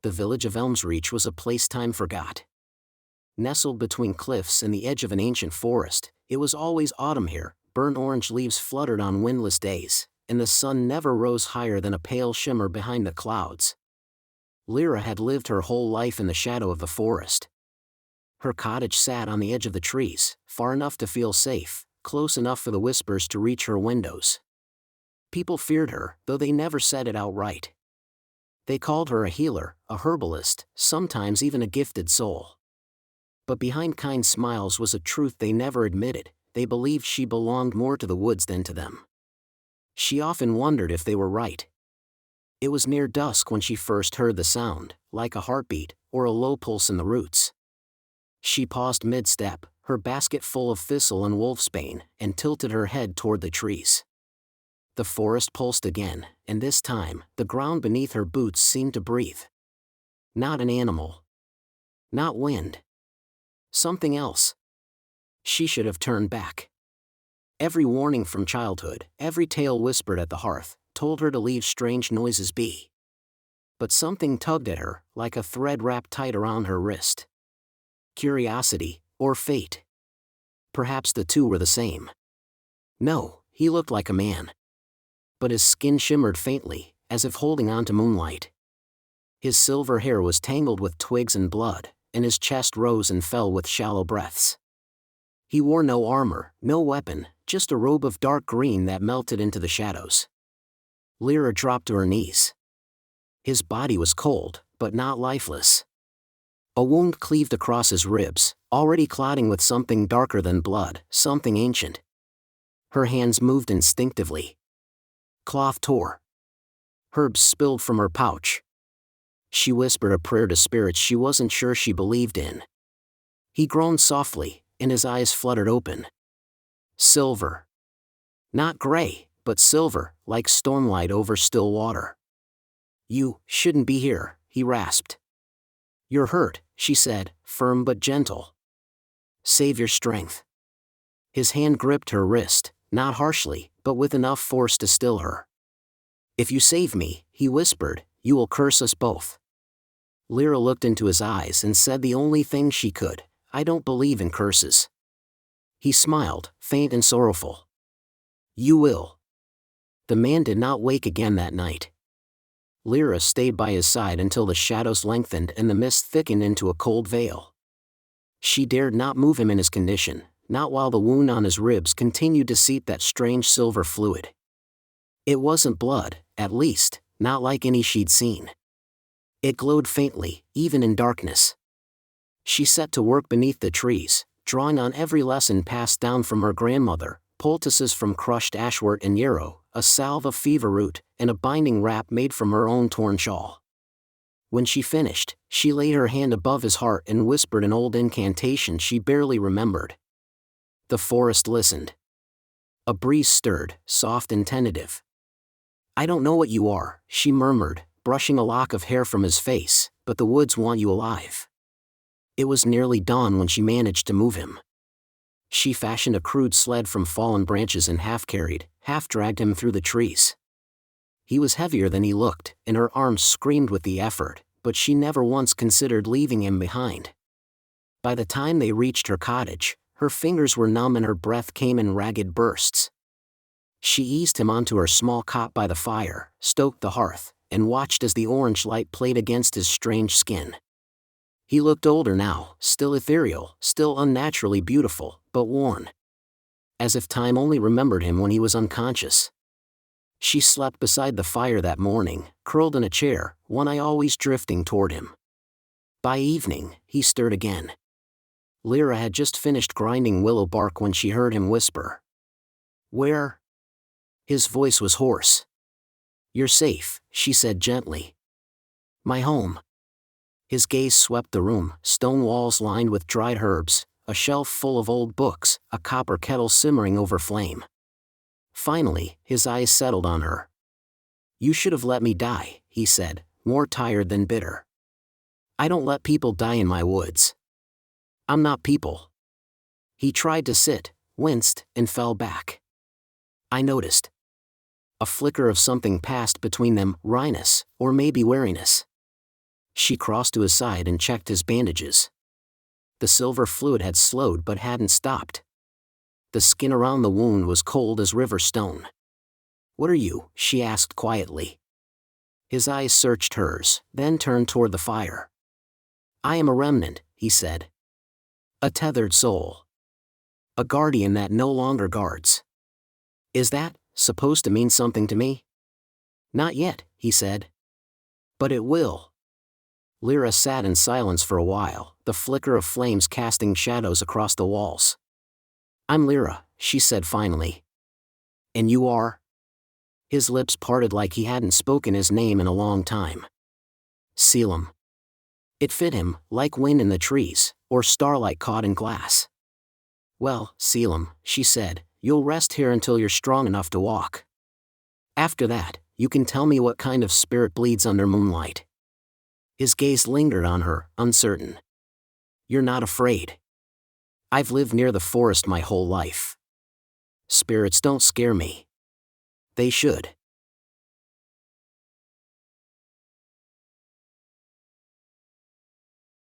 The village of Elmsreach was a place time forgot. Nestled between cliffs and the edge of an ancient forest, it was always autumn here. Burnt orange leaves fluttered on windless days, and the sun never rose higher than a pale shimmer behind the clouds. Lira had lived her whole life in the shadow of the forest. Her cottage sat on the edge of the trees, far enough to feel safe, close enough for the whispers to reach her windows. People feared her, though they never said it outright. They called her a healer, a herbalist, sometimes even a gifted soul. But behind kind smiles was a truth they never admitted: they believed she belonged more to the woods than to them. She often wondered if they were right. It was near dusk when she first heard the sound, like a heartbeat, or a low pulse in the roots. She paused mid-step, her basket full of thistle and wolfsbane, and tilted her head toward the trees. The forest pulsed again, and this time, the ground beneath her boots seemed to breathe. Not an animal. Not wind. Something else. She should have turned back. Every warning from childhood, every tale whispered at the hearth, told her to leave strange noises be. But something tugged at her, like a thread wrapped tight around her wrist. Curiosity, or fate. Perhaps the two were the same. No, he looked like a man. But his skin shimmered faintly, as if holding on to moonlight. His silver hair was tangled with twigs and blood, and his chest rose and fell with shallow breaths. He wore no armor, no weapon, just a robe of dark green that melted into the shadows. Lira dropped to her knees. His body was cold, but not lifeless. A wound cleaved across his ribs, already clotting with something darker than blood, something ancient. Her hands moved instinctively. Cloth tore. Herbs spilled from her pouch. She whispered a prayer to spirits she wasn't sure she believed in. He groaned softly, and his eyes fluttered open. Silver. Not gray, but silver, like stormlight over still water. "You shouldn't be here," he rasped. "You're hurt," she said, firm but gentle. "Save your strength." His hand gripped her wrist, not harshly, but with enough force to still her. "If you save me," he whispered, "you will curse us both." Lira looked into his eyes and said the only thing she could: "I don't believe in curses." He smiled, faint and sorrowful. "You will." The man did not wake again that night. Lira stayed by his side until the shadows lengthened and the mist thickened into a cold veil. She dared not move him in his condition, not while the wound on his ribs continued to seep that strange silver fluid. It wasn't blood, at least, not like any she'd seen. It glowed faintly, even in darkness. She set to work beneath the trees, drawing on every lesson passed down from her grandmother: poultices from crushed ashwort and yarrow, a salve of fever root, and a binding wrap made from her own torn shawl. When she finished, she laid her hand above his heart and whispered an old incantation she barely remembered. The forest listened. A breeze stirred, soft and tentative. "I don't know what you are," she murmured, brushing a lock of hair from his face, "but the woods want you alive." It was nearly dawn when she managed to move him. She fashioned a crude sled from fallen branches and half-carried, half-dragged him through the trees. He was heavier than he looked, and her arms screamed with the effort, but she never once considered leaving him behind. By the time they reached her cottage, her fingers were numb and her breath came in ragged bursts. She eased him onto her small cot by the fire, stoked the hearth, and watched as the orange light played against his strange skin. He looked older now, still ethereal, still unnaturally beautiful, but worn. As if time only remembered him when he was unconscious. She slept beside the fire that morning, curled in a chair, one eye always drifting toward him. By evening, he stirred again. Lira had just finished grinding willow bark when she heard him whisper. "Where?" His voice was hoarse. "You're safe," she said gently. "My home." His gaze swept the room: stone walls lined with dried herbs, a shelf full of old books, a copper kettle simmering over flame. Finally, his eyes settled on her. "You should have let me die," he said, more tired than bitter. "I don't let people die in my woods. I'm not people." He tried to sit, winced, and fell back. I noticed. A flicker of something passed between them: wryness, or maybe wariness. She crossed to his side and checked his bandages. The silver fluid had slowed but hadn't stopped. The skin around the wound was cold as river stone. "What are you?" she asked quietly. His eyes searched hers, then turned toward the fire. "I am a remnant," he said. "A tethered soul. A guardian that no longer guards." "Is that supposed to mean something to me?" "Not yet," he said. "But it will." Lira sat in silence for a while, the flicker of flames casting shadows across the walls. "I'm Lira," she said finally. "And you are?" His lips parted like he hadn't spoken his name in a long time. "Selim." It fit him, like wind in the trees, or starlight caught in glass. "Well, Selim," she said, "you'll rest here until you're strong enough to walk. After that, you can tell me what kind of spirit bleeds under moonlight." His gaze lingered on her, uncertain. "You're not afraid?" "I've lived near the forest my whole life. Spirits don't scare me." "They should."